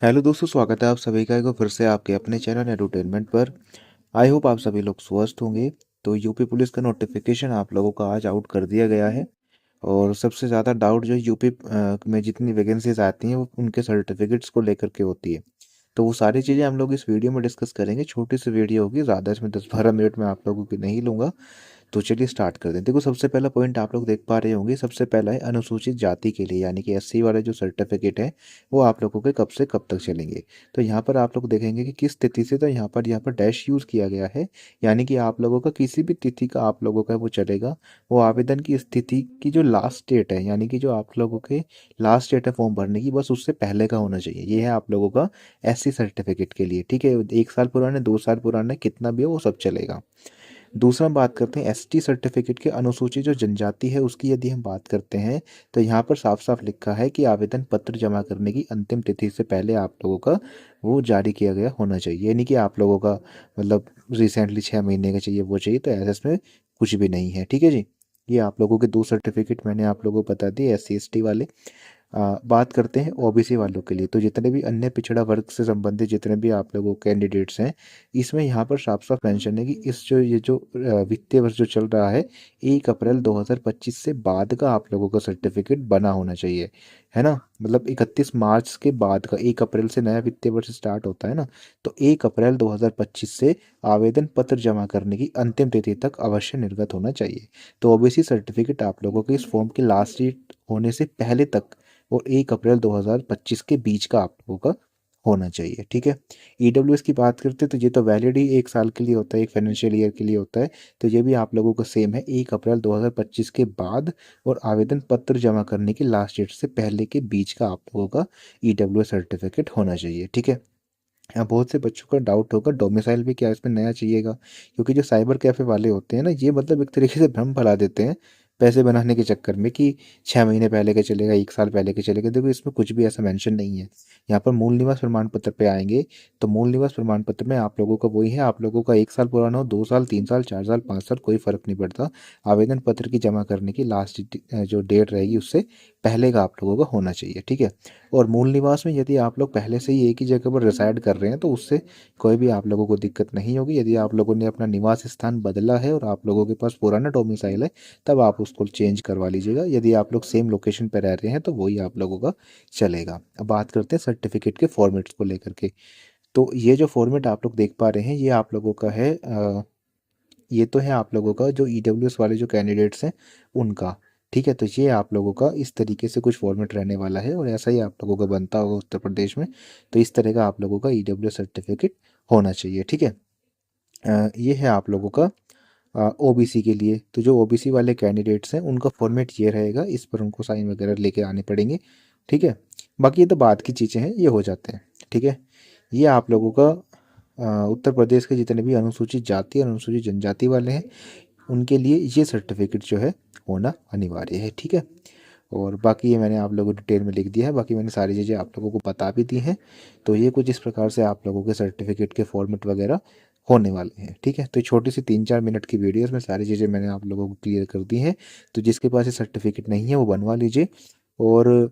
Hello दोस्तों, स्वागत है आप सभी का एक बार फिर से आपके अपने चैनल एडुटेनमेंट पर। आई होप आप सभी लोग स्वस्थ होंगे। तो यूपी पुलिस का नोटिफिकेशन आप लोगों का आज आउट कर दिया गया है। और सबसे ज़्यादा डाउट जो यूपी में जितनी वैकेंसीज आती हैं वो उनके सर्टिफिकेट्स को लेकर के होती है। तो वो सारी चीज़ें हम लोग इस वीडियो में डिस्कस करेंगे। छोटी सी वीडियो होगी, ज़्यादा इसमें 10-12 मिनट में आप लोगों की नहीं लूँगा। तो चलिए स्टार्ट कर दें। देखो, सबसे पहला पॉइंट आप लोग देख पा रहे होंगे। सबसे पहला है अनुसूचित जाति के लिए, यानी कि एससी वाले जो सर्टिफिकेट है वो आप लोगों के कब से कब तक चलेंगे। तो यहाँ पर आप लोग देखेंगे कि किस तिथि से, तो यहाँ पर डैश यूज़ किया गया है। यानी कि आप लोगों का किसी भी तिथि का आप लोगों का वो चलेगा। वो आवेदन की स्थिति की जो लास्ट डेट है, यानी कि जो आप लोगों के लास्ट डेट है फॉर्म भरने की, बस उससे पहले का होना चाहिए। ये है आप लोगों का एससी सर्टिफिकेट के लिए। ठीक है, 1 साल पुराने, 2 साल पुराने, कितना भी हो वो सब चलेगा। दूसरा हम बात करते हैं एसटी सर्टिफिकेट के। अनुसूचित जो जनजाति है उसकी यदि हम बात करते हैं तो यहाँ पर साफ साफ लिखा है कि आवेदन पत्र जमा करने की अंतिम तिथि से पहले आप लोगों का वो जारी किया गया होना चाहिए। यानी कि आप लोगों का मतलब रिसेंटली 6 महीने का चाहिए वो चाहिए, तो ऐसे इसमें कुछ भी नहीं है। ठीक है जी। ये आप लोगों के दो सर्टिफिकेट मैंने आप लोगों को बता दिए, एस सी एस टी वाले। बात करते हैं ओबीसी वालों के लिए। तो जितने भी अन्य पिछड़ा वर्ग से संबंधित जितने भी आप लोगों कैंडिडेट्स हैं, इसमें यहाँ पर साफ साफ मेंशन है कि इस जो ये जो वित्तीय वर्ष जो चल रहा है, 1 अप्रैल 2025 से बाद का आप लोगों का सर्टिफिकेट बना होना चाहिए। है ना, मतलब 31 मार्च के बाद का। 1 अप्रैल से नया वित्तीय वर्ष स्टार्ट होता है ना, तो 1 अप्रैल 2025 से आवेदन पत्र जमा करने की अंतिम तिथि तक अवश्य निर्गत होना चाहिए। तो ओबीसी सर्टिफिकेट आप लोगों के इस फॉर्म की लास्ट डेट होने से पहले तक और 1 अप्रैल 2025 के बीच का आप लोगों का होना चाहिए। ठीक है। ईडब्ल्यूएस की बात करते हैं तो ये तो वैलिड ही 1 साल के लिए होता है, एक फाइनेंशियल ईयर के लिए होता है। तो ये भी आप लोगों का सेम है, 1 अप्रैल 2025 के बाद और आवेदन पत्र जमा करने की लास्ट डेट से पहले के बीच का आप लोगों का ईडब्ल्यूएस सर्टिफिकेट होना चाहिए। ठीक है। यहाँ बहुत से बच्चों का डाउट होगा डोमिसाइल भी क्या इसमें नया चाहिएगा, क्योंकि जो साइबर कैफ़े वाले होते हैं ना, ये मतलब एक तरीके से भ्रम फैला देते हैं पैसे बनाने के चक्कर में कि 6 महीने पहले का चलेगा, 1 साल पहले का चलेगा। देखो, इसमें कुछ भी ऐसा मेंशन नहीं है। यहाँ पर मूल निवास प्रमाण पत्र पे आएंगे तो मूल निवास प्रमाण पत्र में आप लोगों का वही है। आप लोगों का 1 साल पुराना हो, 2 साल, 3 साल, 4 साल, 5 साल, कोई फर्क नहीं पड़ता। आवेदन पत्र की जमा करने की लास्ट जो डेट रहेगी उससे पहले का आप लोगों का होना चाहिए। ठीक है। और मूल निवास में यदि आप लोग पहले से ही एक ही जगह पर रिसाइड कर रहे हैं तो उससे कोई भी आप लोगों को दिक्कत नहीं होगी। यदि आप लोगों ने अपना निवास स्थान बदला है और आप लोगों के पास पुराना डोमिसाइल है, तब आप उसको चेंज करवा लीजिएगा। यदि आप लोग सेम लोकेशन पर रह रहे हैं तो वही आप लोगों का चलेगा। अब बात करते हैं सर्टिफिकेट के फॉर्मेट्स को लेकर के। तो ये जो फॉर्मेट आप लोग देख पा रहे हैं ये आप लोगों का है, ये तो है आप लोगों का जो ईडब्ल्यूएस वाले जो कैंडिडेट्स हैं उनका। ठीक है। तो ये आप लोगों का इस तरीके से कुछ फॉर्मेट रहने वाला है और ऐसा ही आप लोगों का बनता होगा उत्तर प्रदेश में। तो इस तरह का आप लोगों का ईडब्ल्यूएस सर्टिफिकेट होना चाहिए। ठीक है। ये है आप लोगों का ओबीसी के लिए। तो जो ओबीसी वाले कैंडिडेट्स हैं उनका फॉर्मेट ये रहेगा, इस पर उनको साइन वगैरह लेके आने पड़ेंगे। ठीक है। बाकी ये तो बात की चीज़ें हैं, ये हो जाते हैं। ठीक है। ये आप लोगों का उत्तर प्रदेश के जितने भी अनुसूचित जाति और अनुसूचित जनजाति वाले हैं उनके लिए ये सर्टिफिकेट जो है होना अनिवार्य है। ठीक है। और बाकी ये मैंने आप लोगों को डिटेल में लिख दिया है, बाकी मैंने सारी चीज़ें आप लोगों को बता भी दी हैं। तो ये कुछ इस प्रकार से आप लोगों के सर्टिफिकेट के फॉर्मेट वगैरह होने वाले हैं। ठीक है। तो ये छोटी सी 3-4 मिनट की वीडियो में सारी चीज़ें मैंने आप लोगों को क्लियर कर दी हैं। तो जिसके पास ये सर्टिफिकेट नहीं है वो बनवा लीजिए और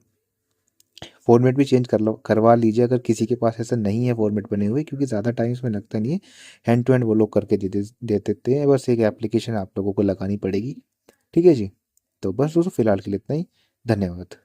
फॉर्मेट भी चेंज करवा लीजिए अगर किसी के पास ऐसा नहीं है फॉर्मेट बने हुए, क्योंकि ज़्यादा टाइम इसमें लगता नहीं है। हैंड टू हैंड वो लोग करके दे देते हैं। बस एक एप्लीकेशन आप लोगों को लगानी पड़ेगी। ठीक है जी। तो बस दोस्तों फिलहाल के लिए इतना ही। धन्यवाद।